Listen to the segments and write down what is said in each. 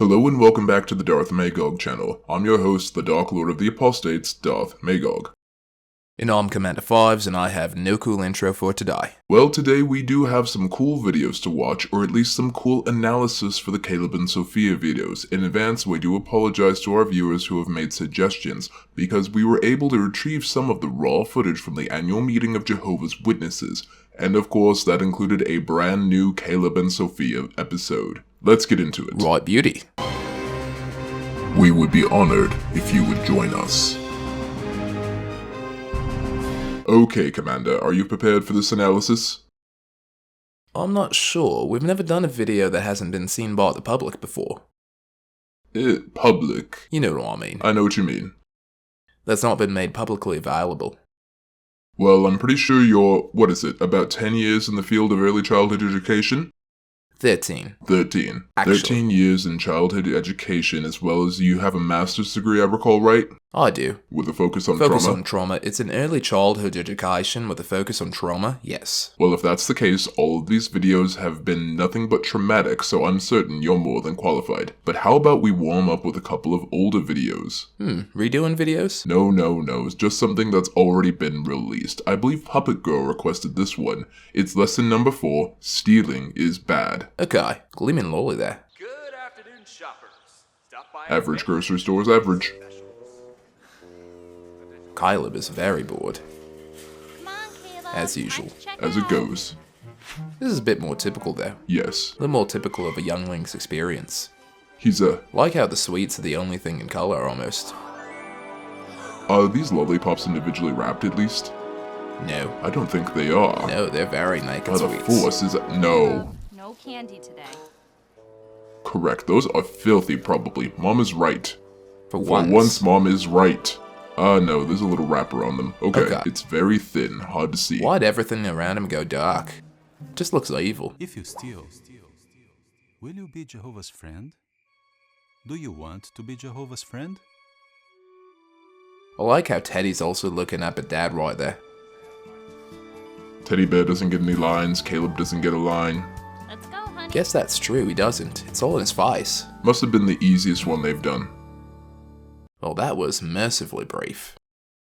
Hello and welcome back to the Darth Magog channel. I'm your host, the Dark Lord of the Apostates, Darth Magog. And I'm Commander Fives, and I have no cool intro for today. Well, today we do have some cool videos to watch, or at least some cool analysis for the Caleb and Sophia videos. In advance, we do apologize to our viewers who have made suggestions, because we were able to retrieve some of the raw footage from the annual meeting of Jehovah's Witnesses, and of course that included a brand new Caleb and Sophia episode. Let's get into it. Right, beauty. We would be honored if you would join us. Okay, Commander, are you prepared for this analysis? I'm not sure. We've never done a video that hasn't been seen by the public before. Public? You know what I mean. I know what you mean. That's not been made publicly available. Well, I'm pretty sure you're, about 10 years in the field of early childhood education? 13. 13. Actually. 13 years in childhood education, as well as you have a master's degree, I recall, right? I do. With a focus on Focus trauma? on trauma. It's an early childhood education with a focus on trauma, yes. Well, if that's the case, all of these videos have been nothing but traumatic, so I'm certain you're more than qualified. But how about we warm up with a couple of older videos? Redoing videos? No, it's just something that's already been released. I believe Puppet Girl requested this one. It's lesson number 4, Stealing is Bad. Okay, gleaming lolly there. Good afternoon, shoppers. Stop by Average grocery stores average. Caleb is very bored, Come on, Caleb. as usual. Let's check As it out. goes. This is a bit more typical though. Yes. A little more typical of a youngling's experience. He's Like how the sweets are the only thing in color almost. Are these lollipops individually wrapped at least? No. I don't think they are. No, they're very naked By the sweets. force is no. No candy today. Correct. Those are filthy probably. Mom is right. For For once. once, Mom is right. No, there's a little wrapper on them. Okay, Okay. it's very thin, hard to see. Why'd everything around him go dark? Just looks evil. If you steal, will you be Jehovah's friend? Do you want to be Jehovah's friend? I like how Teddy's also looking up at Dad right there. Teddy Bear doesn't get any lines, Caleb doesn't get a line. Let's go, honey. Guess that's true, he doesn't. It's all in his face. Must have been the easiest one they've done. Well, that was mercifully brief.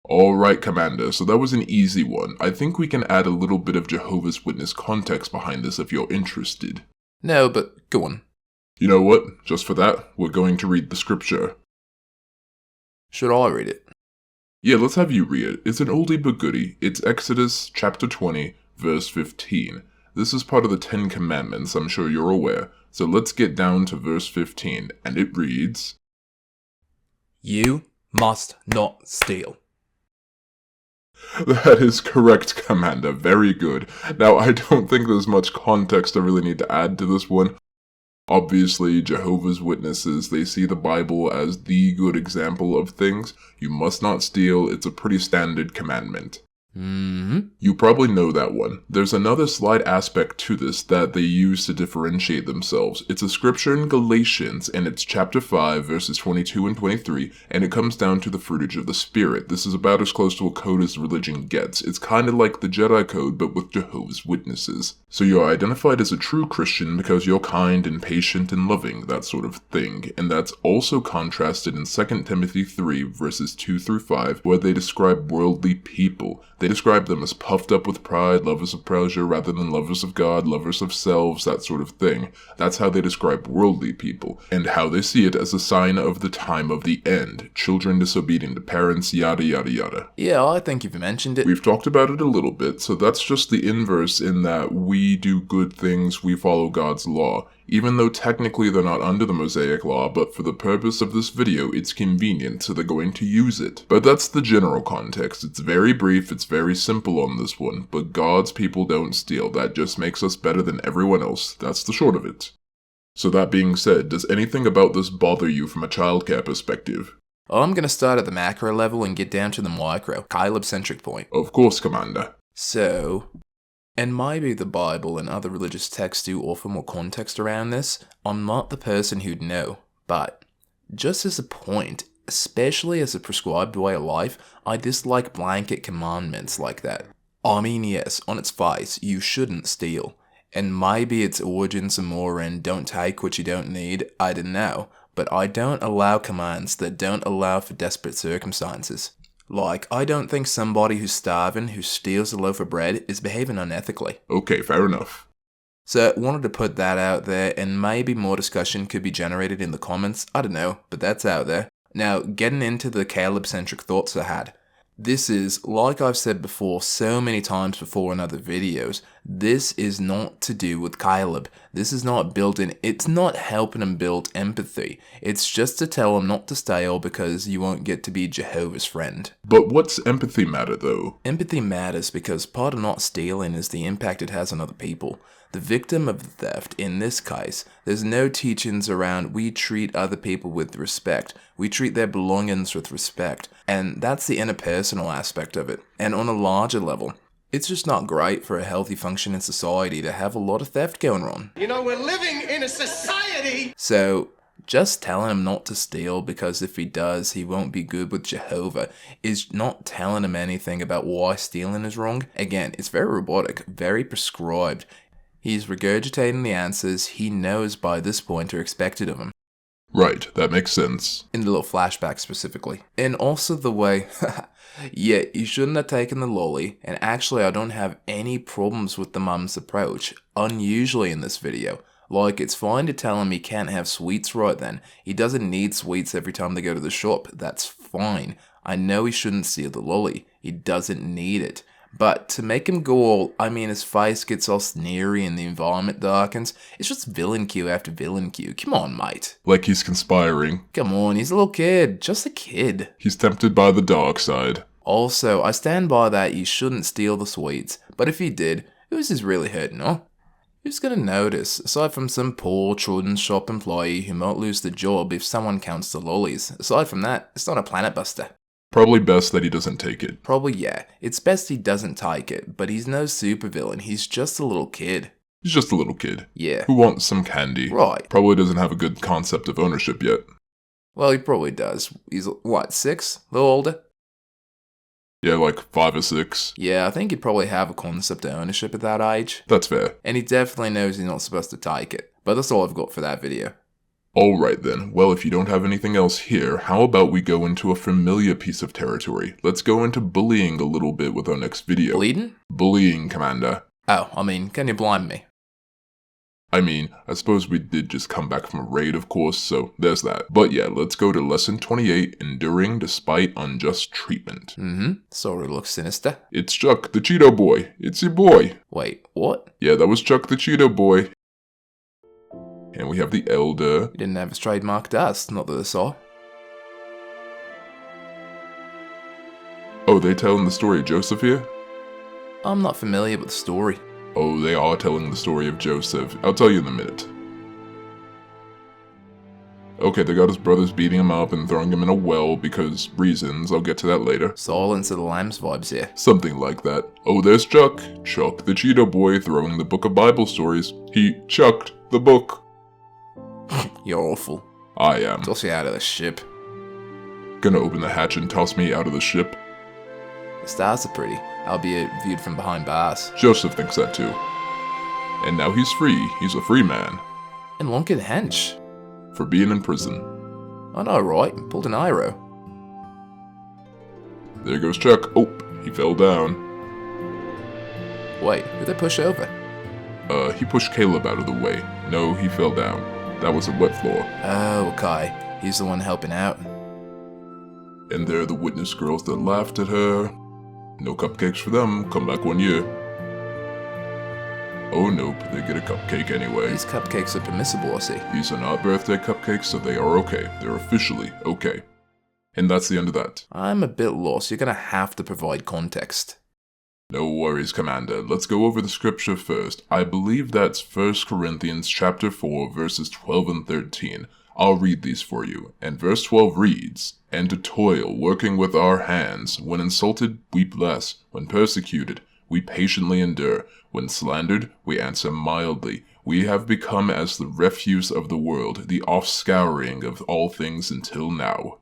Alright, Commander, so that was an easy one. I think we can add a little bit of Jehovah's Witness context behind this if you're interested. No, but go on. You know what? Just for that, we're going to read the scripture. Should I read it? Yeah, let's have you read it. It's an oldie but goodie. It's Exodus chapter 20, verse 15. This is part of the 10 Commandments, I'm sure you're aware. So let's get down to verse 15, and it reads, You must not steal. That is correct, Commander. Very good. Now, I don't think there's much context I really need to add to this one. Obviously, Jehovah's Witnesses, they see the Bible as the good example of things. You must not steal. It's a pretty standard commandment. You probably know that one. There's another slight aspect to this that they use to differentiate themselves. It's a scripture in Galatians, and it's chapter 5, verses 22 and 23, and it comes down to the fruitage of the Spirit. This is about as close to a code as religion gets. It's kind of like the Jedi Code, but with Jehovah's Witnesses. So you're identified as a true Christian because you're kind and patient and loving, that sort of thing. And that's also contrasted in 2 Timothy 3, verses 2 through 5, where they describe worldly people. They describe them as puffed up with pride, lovers of pleasure rather than lovers of God, lovers of selves, that sort of thing. That's how they describe worldly people, and how they see it as a sign of the time of the end. Children disobedient to parents, yada yada yada. Yeah, I think you've mentioned it. We've talked about it a little bit, so that's just the inverse in that we do good things, we follow God's law. Even though technically they're not under the Mosaic law, but for the purpose of this video, it's convenient, so they're going to use it. But that's the general context. It's very brief, it's very simple on this one, but God's people don't steal. That just makes us better than everyone else. That's the short of it. So that being said, does anything about this bother you from a childcare perspective? I'm gonna start at the macro level and get down to the micro, Caleb-centric point. Of course, Commander. So, and maybe the Bible and other religious texts do offer more context around this. I'm not the person who'd know, but just as a point, especially as a prescribed way of life, I dislike blanket commandments like that. I mean, yes, on its face, you shouldn't steal. And maybe its origins are more in don't take what you don't need, I don't know. but I don't allow commands that don't allow for desperate circumstances. Like, I don't think somebody who's starving, who steals a loaf of bread, is behaving unethically. Okay, fair enough. So, wanted to put that out there, and maybe more discussion could be generated in the comments. I don't know, but that's out there. Now, getting into the Caleb-centric thoughts I had. This is, like I've said before so many times before in other videos, this is not to do with Caleb. This is not building, it's not helping him build empathy. It's just to tell him not to steal because you won't get to be Jehovah's friend. But what's empathy matter though? Empathy matters because part of not stealing is the impact it has on other people. The victim of the theft, in this case, there's no teachings around we treat other people with respect. We treat their belongings with respect. And that's the interpersonal aspect of it. And on a larger level, it's just not great for a healthy functioning society to have a lot of theft going on. You know, we're living in a society. So, just telling him not to steal because if he does, he won't be good with Jehovah is not telling him anything about why stealing is wrong. Again, it's very robotic, very prescribed. He's regurgitating the answers he knows by this point are expected of him. Right, that makes sense. In the little flashback specifically. And also the way, yeah, you shouldn't have taken the lolly, and actually I don't have any problems with the mum's approach, unusually in this video. Like, it's fine to tell him he can't have sweets right then. He doesn't need sweets every time they go to the shop, that's fine. I know he shouldn't steal the lolly, he doesn't need it. But to make him go all, his face gets all sneery and the environment darkens, it's just villain cue after villain cue. Come on, mate. Like he's conspiring. Come on, he's a little kid. Just a kid. He's tempted by the dark side. Also, I stand by that you shouldn't steal the sweets. But if he did, who's this really hurting, huh? Who's gonna notice, aside from some poor children's shop employee who might lose the job if someone counts the lollies? Aside from that, it's not a planet buster. Probably best that he doesn't take it. Probably, yeah. It's best he doesn't take it, but he's no supervillain. He's just a little kid. He's just a little kid. Yeah. Who wants some candy. Right. Probably doesn't have a good concept of ownership yet. Well, he probably does. He's, what, 6? A little older? Yeah, like 5 or 6. Yeah, I think he'd probably have a concept of ownership at that age. That's fair. And he definitely knows he's not supposed to take it. But that's all I've got for that video. Alright then, well if you don't have anything else here, how about we go into a familiar piece of territory? Let's go into bullying a little bit with our next video. Bleeding? Bullying, Commander. Oh, can you blind me? I suppose we did just come back from a raid, of course, so there's that. But yeah, let's go to Lesson 28, Enduring Despite Unjust Treatment. Sort of looks sinister. It's Chuck, the Cheeto Boy. It's your boy. Wait, what? Yeah, that was Chuck the Cheeto Boy. And we have the Elder. He didn't have his trademark dust, not that I saw. Oh, they telling the story of Joseph here? I'm not familiar with the story. Oh, they are telling the story of Joseph. I'll tell you in a minute. Okay, they got his brothers beating him up and throwing him in a well because reasons. I'll get to that later. Silence of the Lambs vibes here. Something like that. Oh, there's Chuck. Chuck the Cheeto Boy throwing the book of Bible stories. He chucked the book. You're awful. I am. Toss you out of the ship. Gonna open the hatch and toss me out of the ship. The stars are pretty, albeit viewed from behind bars. Joseph thinks that too. And now he's free. He's a free man. And Lunkin hench. For being in prison. I know, right? Pulled an arrow. There goes Chuck. Oh, he fell down. Wait, who'd they push over? He pushed Caleb out of the way. No, he fell down. That was a wet floor. Oh, okay. He's the one helping out. And they're the witness girls that laughed at her. No cupcakes for them. Come back 1 year. Oh nope, they get a cupcake anyway. These cupcakes are permissible, I see. These are not birthday cupcakes, so they are okay. They're officially okay. And that's the end of that. I'm a bit lost. You're gonna have to provide context. No worries, Commander. Let's go over the scripture first. I believe that's 1 Corinthians chapter 4, verses 12 and 13. I'll read these for you. And verse 12 reads, "And to toil, working with our hands. When insulted, we bless. When persecuted, we patiently endure. When slandered, we answer mildly. We have become as the refuse of the world, the offscouring of all things until now."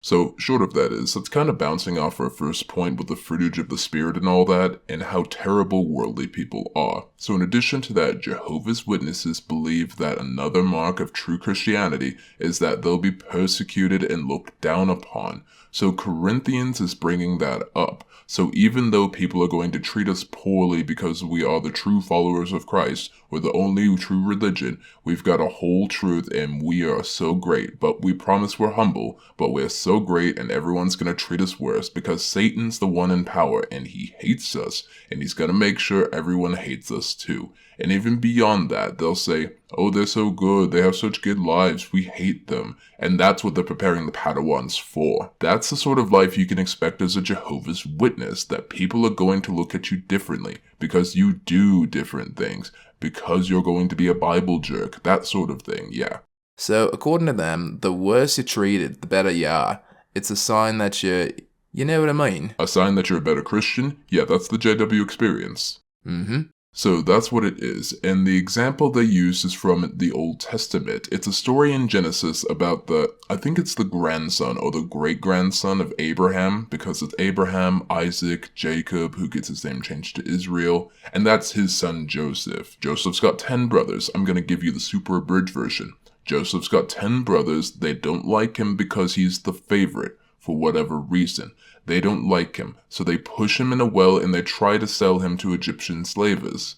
So, short of that is, that's kind of bouncing off our first point with the fruitage of the Spirit and all that, and how terrible worldly people are. So in addition to that, Jehovah's Witnesses believe that another mark of true Christianity is that they'll be persecuted and looked down upon. So Corinthians is bringing that up. So even though people are going to treat us poorly because we are the true followers of Christ, we're the only true religion, we've got a whole truth and we are so great. But we promise we're humble, but we're so great and everyone's going to treat us worse because Satan's the one in power and he hates us and he's going to make sure everyone hates us too. And even beyond that, they'll say, oh, they're so good, they have such good lives, we hate them. And that's what they're preparing the Padawans for. That's the sort of life you can expect as a Jehovah's Witness, that people are going to look at you differently because you do different things, because you're going to be a Bible jerk, that sort of thing, yeah. So, according to them, the worse you're treated, the better you are. It's a sign that you know what I mean? A sign that you're a better Christian? Yeah, that's the JW experience. Mm-hmm. So that's what it is, and the example they use is from the Old Testament. It's a story in Genesis about I think it's the grandson or the great-grandson of Abraham, because it's Abraham, Isaac, Jacob, who gets his name changed to Israel, and that's his son Joseph. Joseph's got 10 brothers. I'm going to give you the super abridged version. Joseph's got 10 brothers. They don't like him because he's the favorite, for whatever reason. They don't like him, so they push him in a well and they try to sell him to Egyptian slavers.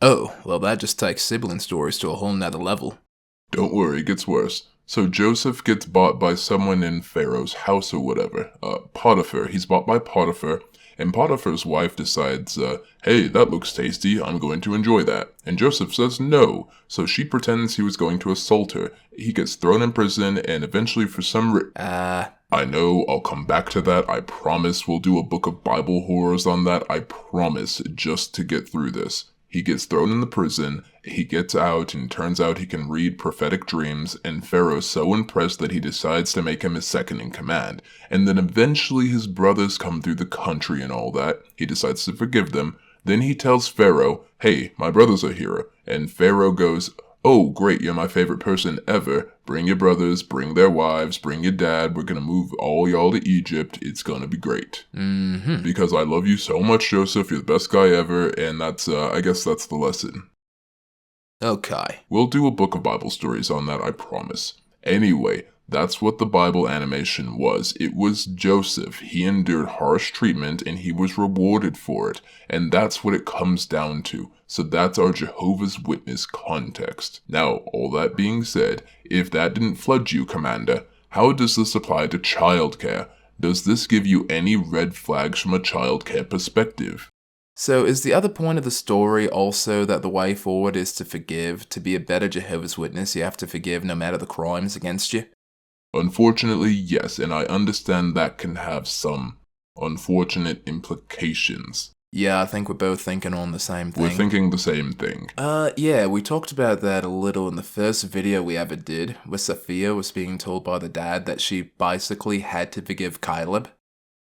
Oh, well that just takes sibling stories to a whole nother level. Don't worry, it gets worse. So Joseph gets bought by someone in Pharaoh's house or whatever. Potiphar. He's bought by Potiphar, and Potiphar's wife decides, hey, that looks tasty, I'm going to enjoy that. And Joseph says no, so she pretends he was going to assault her. He gets thrown in prison, and eventually for some I know, I'll come back to that, I promise we'll do a book of Bible horrors on that, I promise, just to get through this. He gets thrown in the prison, he gets out, and turns out he can read prophetic dreams, and Pharaoh's so impressed that he decides to make him his second in command. And then eventually his brothers come through the country and all that, he decides to forgive them, then he tells Pharaoh, hey, my brothers are here, and Pharaoh goes, oh, great, you're my favorite person ever. Bring your brothers, bring their wives, bring your dad. We're going to move all y'all to Egypt. It's going to be great. Mm-hmm. Because I love you so much, Joseph. You're the best guy ever. And that's, I guess that's the lesson. Okay. We'll do a book of Bible stories on that, I promise. Anyway, that's what the Bible animation was. It was Joseph. He endured harsh treatment and he was rewarded for it. And that's what it comes down to. So that's our Jehovah's Witness context. Now, all that being said, if that didn't flood you, Commander, how does this apply to childcare? Does this give you any red flags from a childcare perspective? So is the other point of the story also that the way forward is to forgive? To be a better Jehovah's Witness, you have to forgive no matter the crimes against you? Unfortunately, yes, and I understand that can have some unfortunate implications. Yeah, I think we're both thinking on the same thing. We're thinking the same thing. Yeah, we talked about that a little in the first video we ever did, where Sophia was being told by the dad that she basically had to forgive Caleb.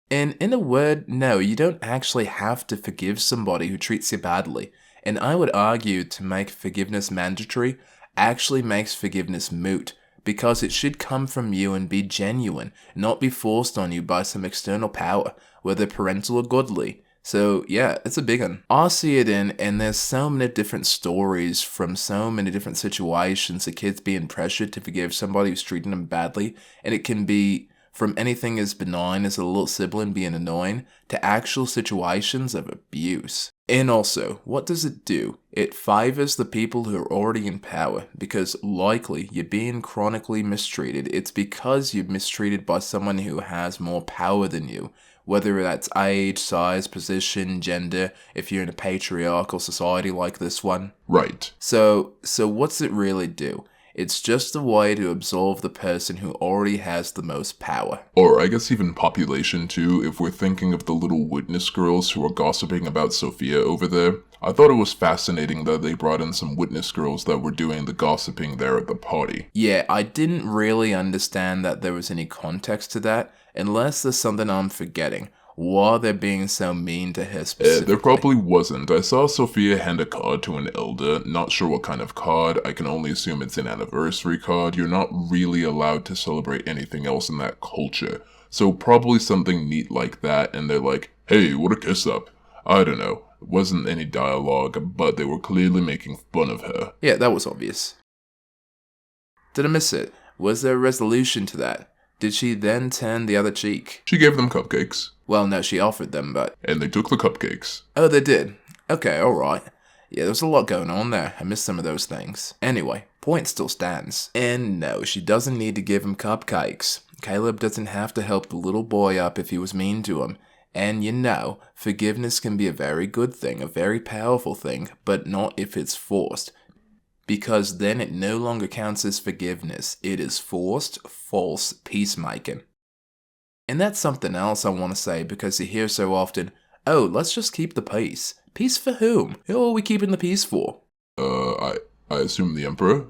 And in a word, no, you don't actually have to forgive somebody who treats you badly. And I would argue to make forgiveness mandatory actually makes forgiveness moot, because it should come from you and be genuine, not be forced on you by some external power, whether parental or godly. So yeah, it's a big one. I see it in, and there's so many different stories from so many different situations of kids being pressured to forgive somebody who's treating them badly, and it can be from anything as benign as a little sibling being annoying to actual situations of abuse. And also, what does it do? It favors the people who are already in power, because likely you're being chronically mistreated. It's because you're mistreated by someone who has more power than you, whether that's age, size, position, gender, if you're in a patriarchal society like this one. Right. So what's it really do? It's just a way to absolve the person who already has the most power. Or I guess even population too, if we're thinking of the little witness girls who are gossiping about Sophia over there. I thought it was fascinating that they brought in some witness girls that were doing the gossiping there at the party. Yeah, I didn't really understand that there was any context to that, unless there's something I'm forgetting. why they're being so mean to her specifically. There probably wasn't. I saw Sophia hand a card to an elder, not sure what kind of card. I can only assume it's an anniversary card. You're not really allowed to celebrate anything else in that culture. So probably something neat like that, and they're like, hey, what a kiss up. I don't know. It wasn't any dialogue, but they were clearly making fun of her. Yeah, that was obvious. Did I miss it? Was there a resolution to that? Did she then turn the other cheek? She gave them cupcakes. Well, no, she offered them, but... And they took the cupcakes. Oh, they did? Okay, alright. Yeah, there was a lot going on there. I missed some of those things. Anyway, point still stands. And no, she doesn't need to give him cupcakes. Caleb doesn't have to help the little boy up if he was mean to him. And you know, forgiveness can be a very good thing, a very powerful thing, but not if it's forced. Because then it no longer counts as forgiveness. It is forced, false peacemaking. And that's something else I want to say because you hear so often, oh, let's just keep the peace. Peace for whom? Who are we keeping the peace for? I assume the Emperor?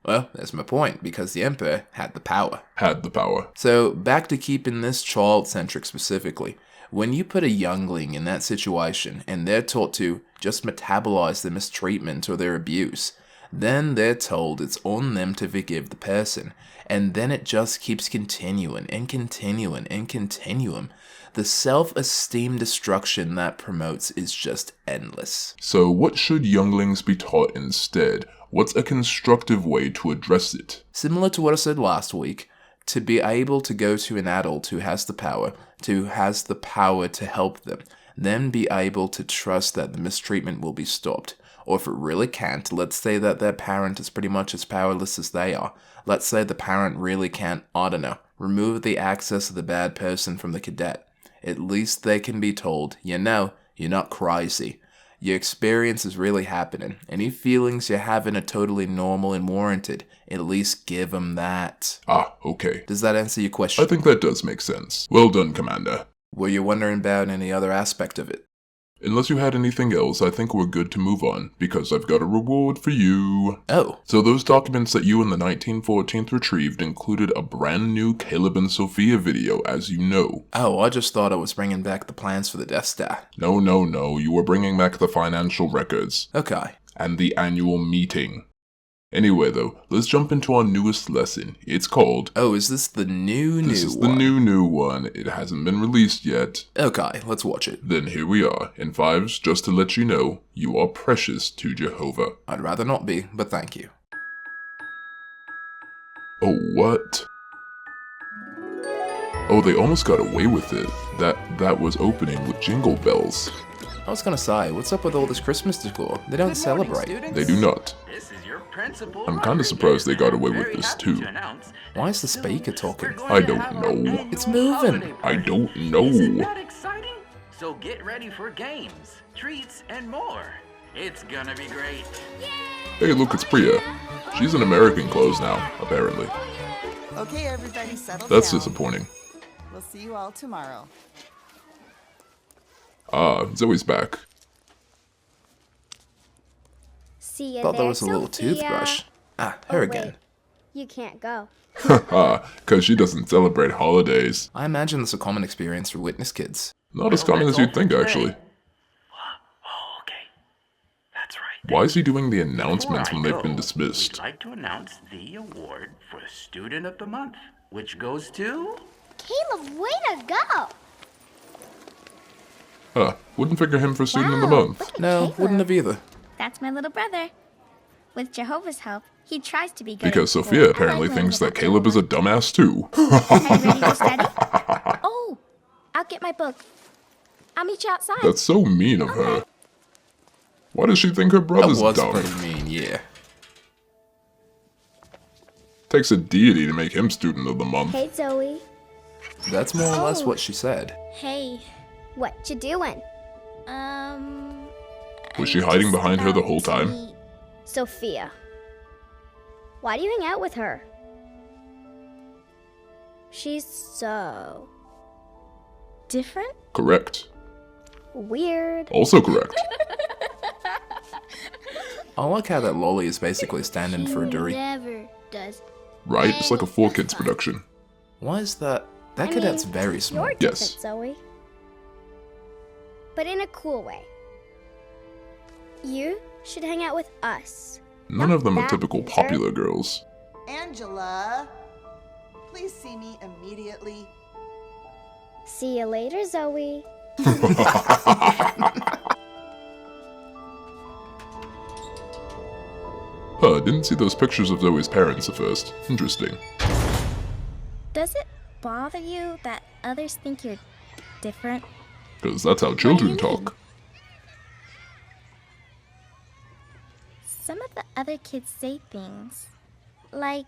Well, that's my point, because the Emperor had the power. Had the power. So, back to keeping this child-centric specifically. When you put a youngling in that situation, and they're taught to just metabolize the mistreatment or their abuse, then they're told it's on them to forgive the person, and then it just keeps continuing and continuing and continuing. The self-esteem destruction that promotes is just endless. So what should younglings be taught instead? What's a constructive way to address it? Similar to what I said last week, to be able to go to an adult who has the power to help them, then be able to trust that the mistreatment will be stopped. Or if it really can't, let's say that their parent is pretty much as powerless as they are. Let's say the parent really can't, I don't know, remove the access of the bad person from the cadet. At least they can be told, you know, you're not crazy. Your experience is really happening. Any feelings you're having are totally normal and warranted. At least give them that. Ah, okay. Does that answer your question? I think that does make sense. Well done, Commander. Were you wondering about any other aspect of it? Unless you had anything else, I think we're good to move on, because I've got a reward for you. Oh. So those documents that you and the 1914th retrieved included a brand new Caleb and Sophia video, as you know. Oh, I just thought I was bringing back the plans for the Death Star. No, you were bringing back the financial records. Okay. And the annual meeting. Anyway though, let's jump into our newest lesson. It's called... Oh, is this the new one? This is the new one. It hasn't been released yet. Okay, let's watch it. Then here we are. In fives, just to let you know, you are precious to Jehovah. I'd rather not be, but thank you. Oh, what? Oh, they almost got away with it. That was opening with jingle bells. I was gonna say, what's up with all this Christmas decor? They don't celebrate. They do not. This is your principal. I'm kinda surprised they got away with this too. Why is the speaker talking? I don't know. It's moving. I don't know. Isn't that exciting? So get ready for games, treats, and more. It's gonna be great. Hey, look, it's Priya. She's in American clothes now, apparently. Okay, everybody, settle That's down. disappointing. We'll see you all tomorrow. Ah, Zoe's back. See you Thought there, there was a little Sophia. toothbrush. Ah, her again. Wait, you can't go. Haha, cause she doesn't celebrate holidays. I imagine that's a common experience for witness kids. Not as common as you'd think, actually. Oh, okay. That's right. Why is he doing the announcements when they've been We'd dismissed? like to announce the award for Student of the Month, which goes to... Caleb, way to go! Huh, wouldn't figure him for Student of the Wow, Month. look at No, Caleb. wouldn't have either. That's my little brother. With Jehovah's help, he tries to be good. Because at school. Sophia I apparently like learning thinks that about Caleb is a Jehovah. dumbass too. Are you ready to study? Oh, I'll get my book. I'll meet you outside. That's so mean of her. Why does she think her That brother's was dumb? pretty mean, yeah. Takes a deity to make him Student of the Month. Hey, Zoe. That's more or less Oh. what she said. Hey, what you doing? Was she hiding behind her the whole time? meet Sophia. Why do you hang out with her? She's so different, Correct. weird. Also correct. I like how that lolly is basically standing for a She Dury. never does. Right? It's like a 4Kids production. Why is that That cadet's very smart. You're Yes. different, Zoe. But in a cool way. You should hang out with us. None of them are That typical loser. popular girls. Angela, please see me immediately. See you later, Zoe. Huh, didn't see those pictures of Zoe's parents at first. Interesting. Does it bother you that others think you're different? Because that's how children you talk. Some of the other kids say things like,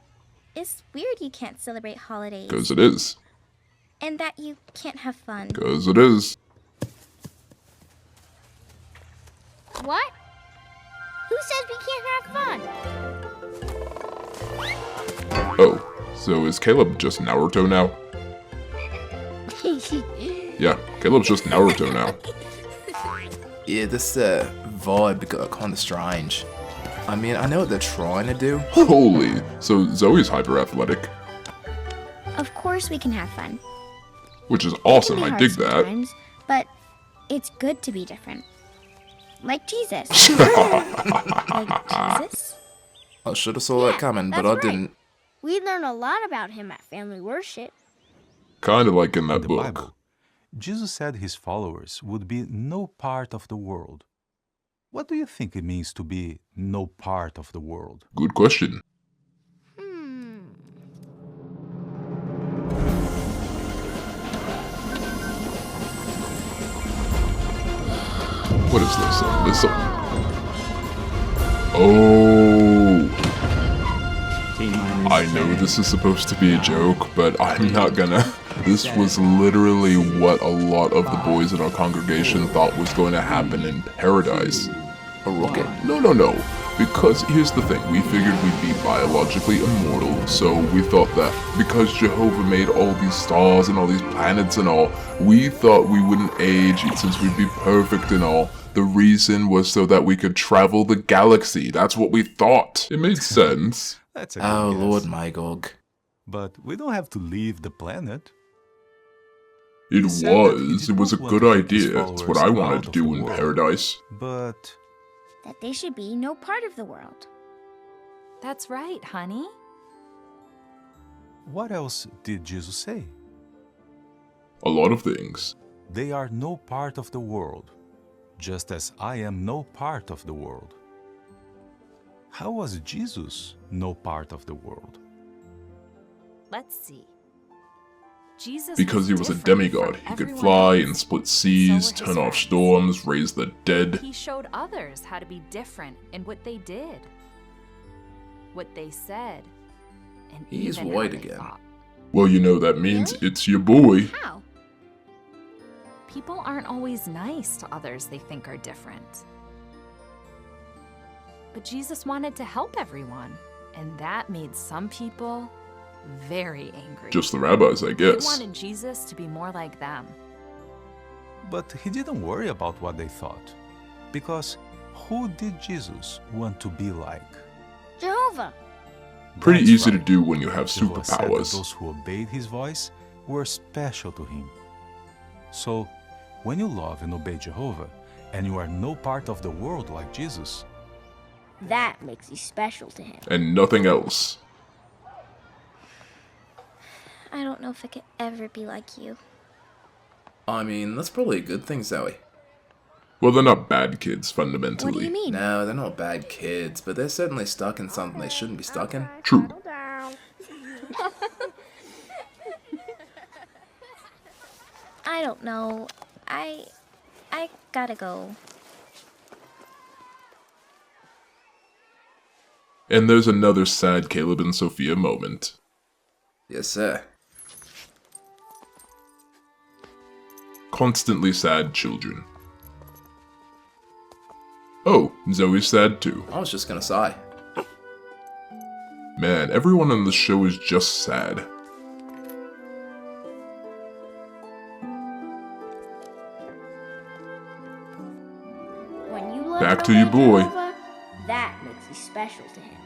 it's weird you can't celebrate holidays, Because it is. and that you can't have fun. Because it is. What? Who says we can't have fun? Oh, so is Caleb just Naruto now? Yeah, Caleb's just Naruto now. Yeah, this vibe got kind of strange. I mean, I know what they're trying to do. Holy, so Zoe's hyper athletic. Of course we can have fun. Which is It can awesome, be I hard dig that. sometimes, but it's good to be different. Like Jesus. Like Jesus? I should have saw that coming, but I that's right. didn't. We learn a lot about him at family worship. Kinda like in In that the book. Bible, Jesus said his followers would be no part of the world. What do you think it means to be no part of the world? Good question. What is this? This Oh, I know this is supposed to be a joke, but I'm not gonna. This was literally what a lot of the boys in our congregation thought was going to happen in paradise. A rocket? No. Because here's the thing, we figured we'd be biologically immortal, so we thought that because Jehovah made all these stars and all these planets and all, we thought we wouldn't age since we'd be perfect and all. The reason was so that we could travel the galaxy. That's what we thought. It made sense. That's a good Oh, guess. Lord Magog. But we don't have to leave the planet. It He said that he was. did It was a not good want to take his idea. It's what followers I wanted out to of do the in world. paradise. But That they should be no part of the world. That's right, honey. what else did Jesus say? A lot of things. They are no part of the world, just as I am no part of the world. How was Jesus no part of the world? Let's see. Jesus Because he was a different demigod. from He could everyone fly else. and split seas, So were his turn off friends. storms, raise the dead. He showed others how to be different in what they did, what they said, and He's even white how they again. thought. Well, you know that means Really? it's your boy. How? People aren't always nice to others they think are different. But Jesus wanted to help everyone, and that made some people very angry. Just the rabbis, I They guess. wanted Jesus to be more like them. But he didn't worry about what they thought, because who did Jesus want to be like? Jehovah. Pretty That's easy to right. do when you have Jehovah said that superpowers. those who obeyed his voice were special to him. So, when you love and obey Jehovah, and you are no part of the world like Jesus, That makes you special to him. And nothing else. I don't know if I could ever be like you. I mean, that's probably a good thing, Zoe. Well, they're not bad kids, fundamentally. What do you mean? No, they're not bad kids, but they're certainly stuck in something they shouldn't be stuck in. True. I don't know. I gotta go. And there's another sad Caleb and Sophia moment. Yes, sir. Constantly sad children. Oh, Zoe's sad too. I was just gonna sigh. Man, everyone on the show is just sad. When you love Back and to you, obey boy. Jehovah, that makes you special to him.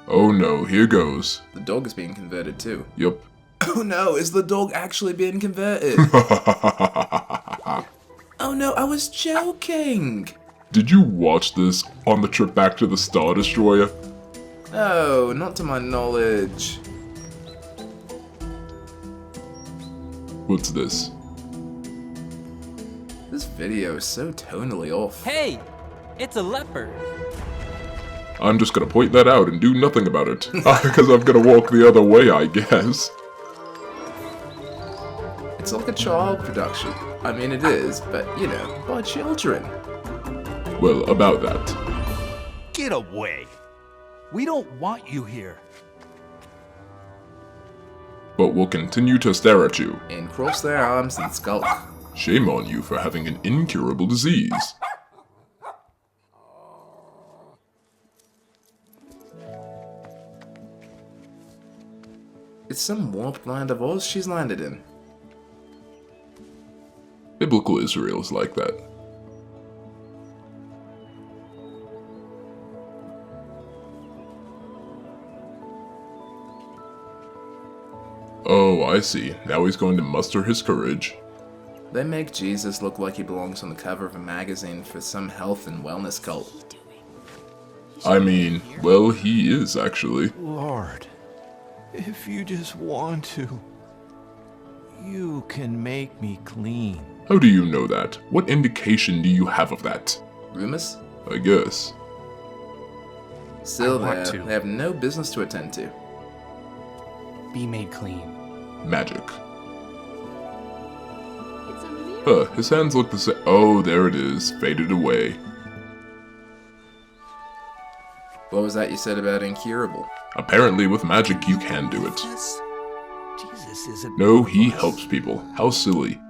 Oh no, here goes. The dog is being converted too. Yup. Oh no, is the dog actually being converted? Oh no, I was joking! Did you watch this on the trip back to the Star Destroyer? Oh, not to my knowledge. What's this? This video is so tonally off. Hey! It's a leopard! I'm just gonna point that out and do nothing about it. Because I'm gonna walk the other way, I guess. It's like a child production. I mean, it is, but you know, by children. Well, about that. Get away! We don't want you here. But we'll continue to stare at you. And cross their arms and skulk. Shame on you for having an incurable disease. It's some warped land of Oz she's landed in. Biblical Israel's like that. Oh, I see. Now he's going to muster his courage. They make Jesus look like he belongs on the cover of a magazine for some health and wellness cult. I mean, well, he is actually. Lord, if you just want to, you can make me clean. How do you know that? What indication do you have of that? Rumors? I guess. Still I want there, to. they have no business to attend to. Be made clean. Magic. His hands look the same. Oh, there it is. Faded away. What was that you said about incurable? Apparently, with magic, you can do it. Jesus isn't. No, he helps people. How silly.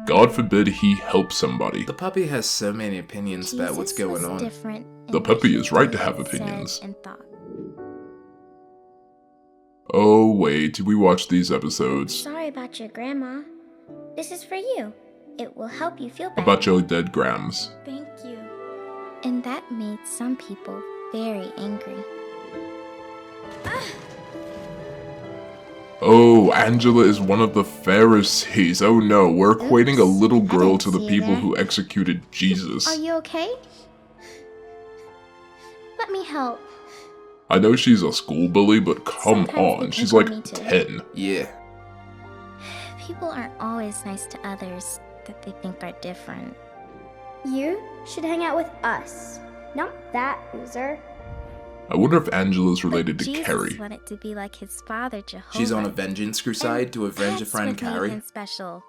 God forbid he helps somebody. The puppy has so many opinions about what's Jesus going was on. different in The what puppy he is right to did, have said, opinions. and thought. Oh, wait, did we watch these episodes? Sorry about your grandma. This is for you. It will help you feel better. About your dead grams. Thank you. And that made some people very angry. Oh, Angela is one of the Pharisees. Oh no, we're equating a Oops, little I girl didn't to the see people that. who executed Jesus. Are you okay? Let me help. I know she's a school bully, but come Sometimes they on, pick she's on like me too. 10. Yeah. People aren't always nice to others that they think are different. You should hang out with us, not that loser. I wonder if Angela's related to Jesus Carrie. wanted to be like his father, Jehovah. She's on a vengeance crusade to avenge a That's friend what made Carrie. him special.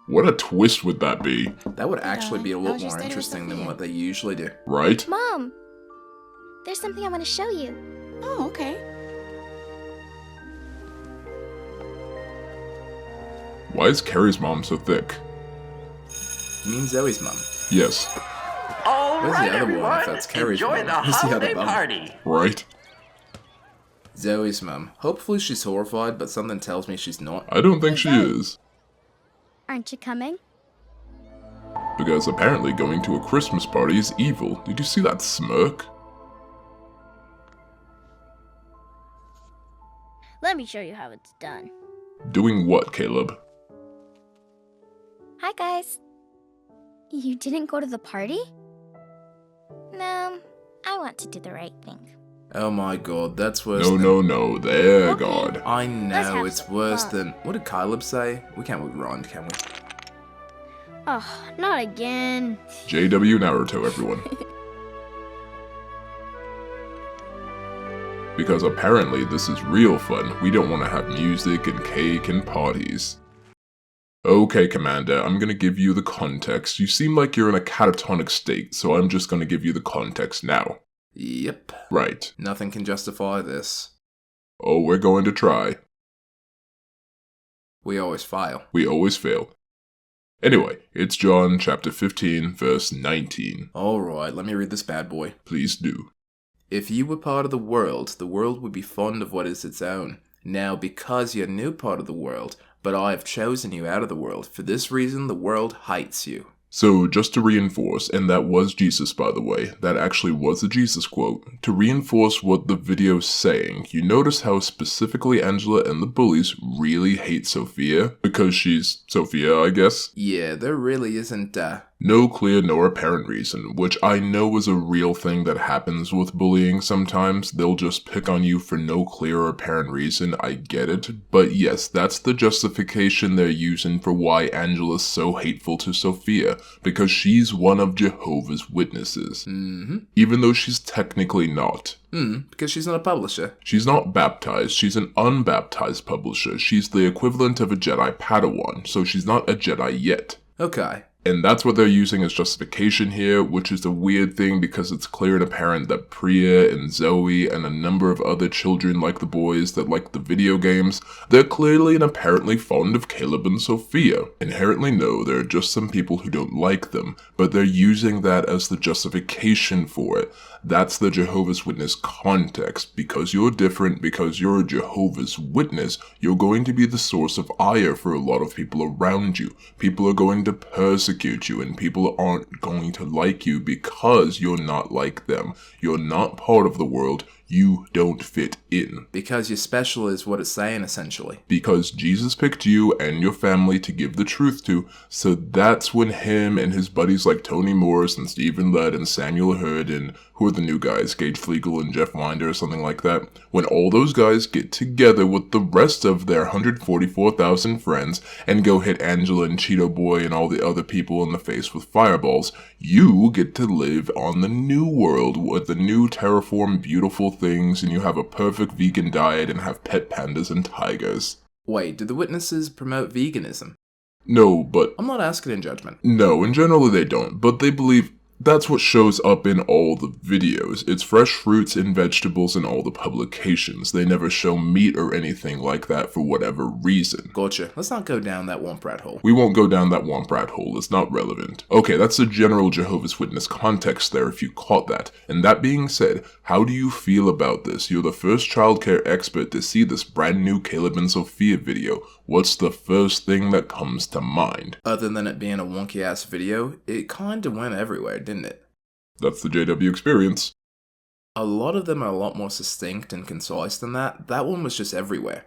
What a twist would that be, That would actually be a lot How's your more stay with interesting than Sophia? what they usually do. right? Mom, there's something I want to show you. Oh, okay. Why is Carrie's mom so thick? You mean Zoe's mum? Yes, All Where's the right, other one, if everyone. that's Carrie's Enjoy mom? the Who's the other holiday mum? party. right? Zoe's mum. Hopefully she's horrified, but something tells me she's not. I don't think Hey, she Zoe. is. Aren't you coming? Because apparently going to a Christmas party is evil. Did you see that smirk? Let me show you how it's done. Doing what, Caleb? Hi, guys. You didn't go to the party? No, I want to do the right thing. Oh my god, that's worse No, than... no, no, there, Okay. God. I Let's know, have it's some worse fun. than... What did Caleb say? We can't rewind, can we? Oh, not again. JW Naruto, everyone. Because apparently this is real fun. We don't want to have music and cake and parties. Okay, Commander, I'm gonna give you the context. You seem like you're in a catatonic state, so I'm just gonna give you the context now. Yep. Right. Nothing can justify this. Oh, we're going to try. We always fail. We always fail. Anyway, it's John chapter 15, verse 19. Alright, let me read this bad boy. Please do. If you were part of the world would be fond of what is its own. Now, because you're no part of the world, but I have chosen you out of the world, for this reason the world hates you. So just to reinforce, and that was Jesus by the way, that actually was a Jesus quote, to reinforce what the video's saying, you notice how specifically Angela and the bullies really hate Sophia, because she's Sophia, I guess? Yeah, there really isn't, no clear nor apparent reason, which I know is a real thing that happens with bullying sometimes. They'll just pick on you for no clear or apparent reason, I get it. But yes, that's the justification they're using for why Angela's so hateful to Sophia, because she's one of Jehovah's Witnesses. Even though she's technically not. Because she's not a publisher. She's not baptized, she's an unbaptized publisher. She's the equivalent of a Jedi Padawan, so she's not a Jedi yet. Okay. And that's what they're using as justification here, which is a weird thing because it's clear and apparent that Priya and Zoe and a number of other children like the boys that like the video games, they're clearly and apparently fond of Caleb and Sophia. Inherently no, there are just some people who don't like them, but they're using that as the justification for it. That's the Jehovah's Witness context. Because you're different, because you're a Jehovah's Witness, you're going to be the source of ire for a lot of people around you. People are going to persecute you, and people aren't going to like you because you're not like them. You're not part of the world. You don't fit in. Because you're special is what it's saying, essentially. Because Jesus picked you and your family to give the truth to, so that's when him and his buddies like Tony Morris and Stephen Lett and Samuel Hurd and who are the new guys, Gage Flegel and Jeff Winder or something like that, when all those guys get together with the rest of their 144,000 friends and go hit Angela and Cheeto Boy and all the other people in the face with fireballs, you get to live on the new world with the new terraform beautiful things, and you have a perfect vegan diet and have pet pandas and tigers. Wait, do the witnesses promote veganism? No, but... I'm not asking in judgment. No, in general they don't, but they believe that's what shows up in all the videos. It's fresh fruits and vegetables in all the publications. They never show meat or anything like that for whatever reason. Gotcha. Let's not go down that womp rat hole. We won't go down that womp rat hole. It's not relevant. Okay, that's the general Jehovah's Witness context there if you caught that. And that being said, how do you feel about this? You're the first childcare expert to see this brand new Caleb and Sophia video. What's the first thing that comes to mind? Other than it being a wonky ass video, it kinda went everywhere, didn't it? That's the JW experience. A lot of them are a lot more succinct and concise than that. That one was just everywhere.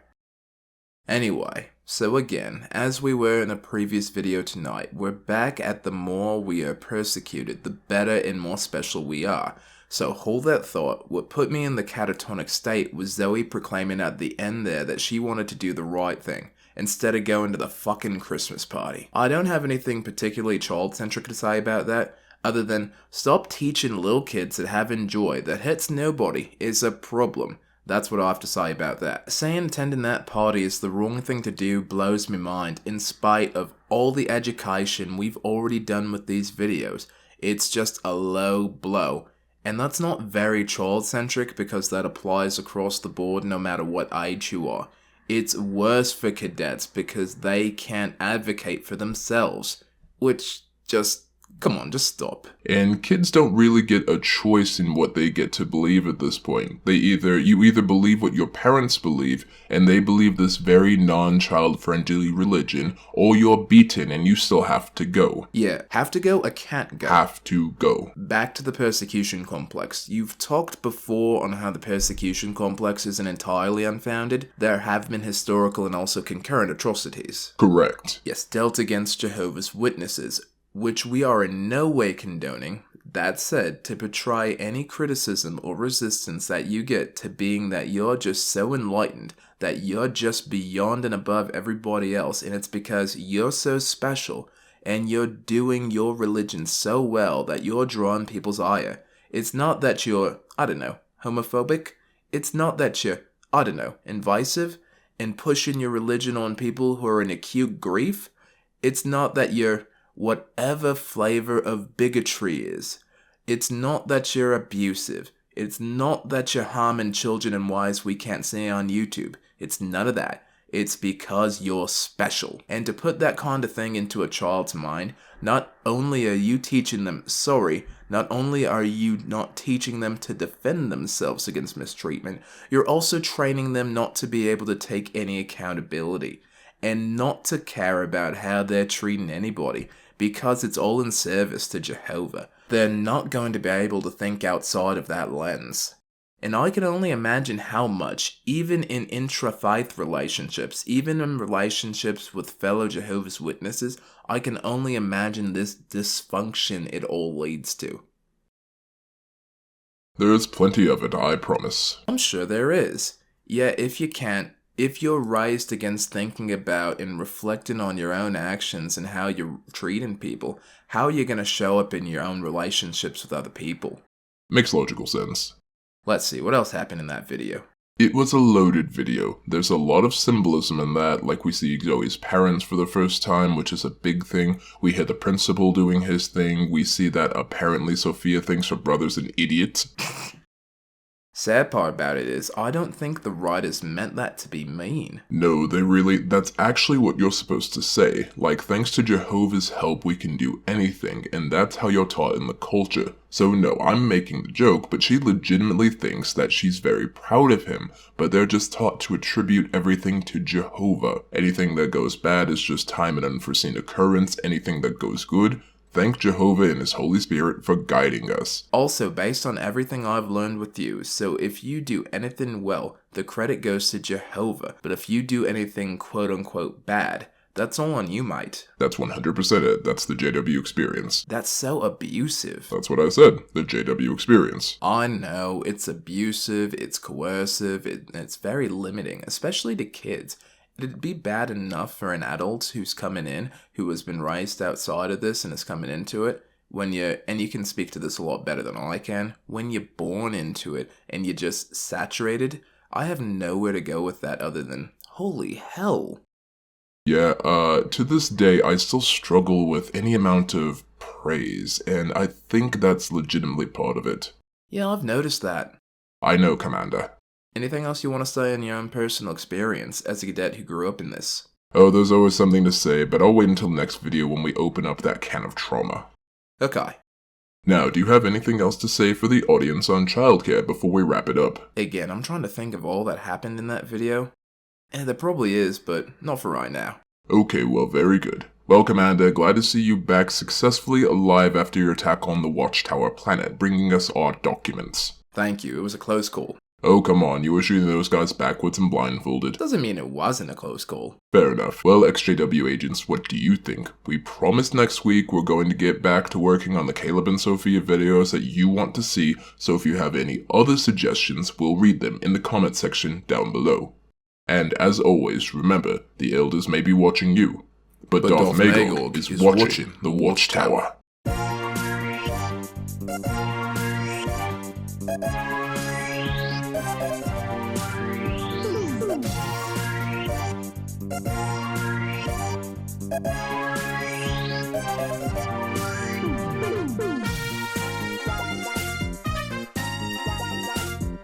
Anyway, so again, as we were in a previous video tonight, we're back at the more we are persecuted, the better and more special we are. So hold that thought. What put me in the catatonic state was Zoe proclaiming at the end there that she wanted to do the right thing, instead of going to the fucking Christmas party. I don't have anything particularly child-centric to say about that, other than stop teaching little kids that having joy that hurts nobody is a problem. That's what I have to say about that. Saying attending that party is the wrong thing to do blows my mind, in spite of all the education we've already done with these videos. It's just a low blow. And that's not very child-centric because that applies across the board no matter what age you are. It's worse for cadets because they can't advocate for themselves. Which just... come on, just stop. And kids don't really get a choice in what they get to believe at this point. You either believe what your parents believe, and they believe this very non-child friendly religion, or you're beaten and you still have to go. Yeah, have to go or can't go. Have to go. Back to the persecution complex. You've talked before on how the persecution complex isn't entirely unfounded. There have been historical and also concurrent atrocities. Correct. Yes, dealt against Jehovah's Witnesses, which we are in no way condoning. That said, to portray any criticism or resistance that you get to being that you're just so enlightened, that you're just beyond and above everybody else, and it's because you're so special, and you're doing your religion so well that you're drawing people's ire. It's not that you're, homophobic. It's not that you're, invasive, and pushing your religion on people who are in acute grief. It's not that you're whatever flavor of bigotry is. It's not that you're abusive. It's not that you're harming children in ways we can't see on YouTube. It's none of that. It's because you're special. And to put that kind of thing into a child's mind, not only are you teaching them not only are you not teaching them to defend themselves against mistreatment, you're also training them not to be able to take any accountability and not to care about how they're treating anybody. because it's all in service to Jehovah. They're not going to be able to think outside of that lens. And I can only imagine how much, even in intra-faith relationships, even in relationships with fellow Jehovah's Witnesses, I can only imagine this dysfunction it all leads to. There is plenty of it, I promise. I'm sure there is. Yeah, if you're raised against thinking about and reflecting on your own actions and how you're treating people, how are you going to show up in your own relationships with other people? Makes logical sense. Let's see, what else happened in that video? It was a loaded video. There's a lot of symbolism in that, like we see Zoe's parents for the first time, which is a big thing. We hear the principal doing his thing. We see that apparently Sophia thinks her brother's an idiot. Sad part about it is, I don't think the writers meant that to be mean. No, that's actually what you're supposed to say. Like, thanks to Jehovah's help, we can do anything, and that's how you're taught in the culture. So no, I'm making the joke, but she legitimately thinks that she's very proud of him, but they're just taught to attribute everything to Jehovah. Anything that goes bad is just time and unforeseen occurrence. Anything that goes good, thank Jehovah and His Holy Spirit for guiding us. Also, based on everything I've learned with you, so if you do anything well, the credit goes to Jehovah. But if you do anything quote-unquote bad, that's all on you, mate. That's 100% it. That's the JW experience. That's so abusive. That's what I said. The JW experience. I know, it's abusive, it's coercive, it's very limiting, especially to kids. It'd be bad enough for an adult who's coming in, who has been raised outside of this and is coming into it, and you can speak to this a lot better than I can, when you're born into it and you're just saturated, I have nowhere to go with that other than, holy hell. Yeah, to this day, I still struggle with any amount of praise, and I think that's legitimately part of it. Yeah, I've noticed that. I know, Commander. Anything else you want to say in your own personal experience as a cadet who grew up in this? Oh, there's always something to say, but I'll wait until next video when we open up that can of trauma. Okay. Now, do you have anything else to say for the audience on Childcare before we wrap it up? Again, I'm trying to think of all that happened in that video. There probably is, but not for right now. Okay, well, very good. Well, Commander, glad to see you back successfully alive after your attack on the Watchtower planet, bringing us our documents. Thank you, it was a close call. Oh, come on, you were shooting those guys backwards and blindfolded. Doesn't mean it wasn't a close call. Fair enough. Well, XJW agents, what do you think? We promised next week we're going to get back to working on the Caleb and Sophia videos that you want to see, so if you have any other suggestions, we'll read them in the comment section down below. And as always, remember, the elders may be watching you, but Darth Magog is watching the Watchtower. Bye.